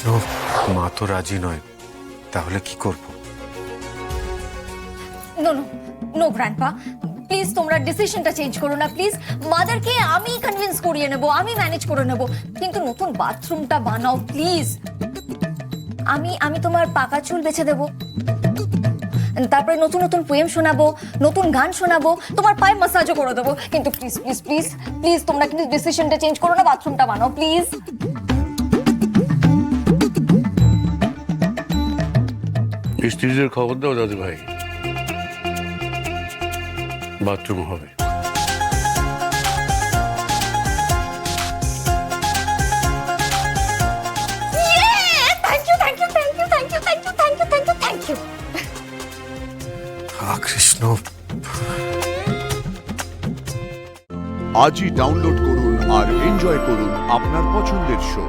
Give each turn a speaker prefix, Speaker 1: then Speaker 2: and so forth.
Speaker 1: কৃষ্ণ, মা তো রাজি নয়, তাহলে কি করব?
Speaker 2: No no no grandpa, please তোমরা ডিসিশনটা চেঞ্জ করো না প্লিজ। মাদারকে আমি কনভিন্স করিয়ে নেব, আমি ম্যানেজ করে নেব, কিন্তু নতুন বাথরুমটা বানাও প্লিজ। আমি তোমার পাকা চুল বেছে দেব, তারপরে নতুন নতুন পোয়েম শোনাবো, নতুন গান শোনাবো, তোমার পায়ে মাসাজও করে দেবো, কিন্তু প্লিজ প্লিজ প্লিজ প্লিজ তোমরা কিন্তু ডিসিশনটা চেঞ্জ করো না, বাথরুমটা বানাও প্লিজ।
Speaker 3: স্ত্রীদের খবর দাও দাদু ভাই, বাথরুম হবে।
Speaker 1: কৃষ্ণ,
Speaker 4: আজই ডাউনলোড করুন আর এনজয় করুন আপনার পছন্দের শো।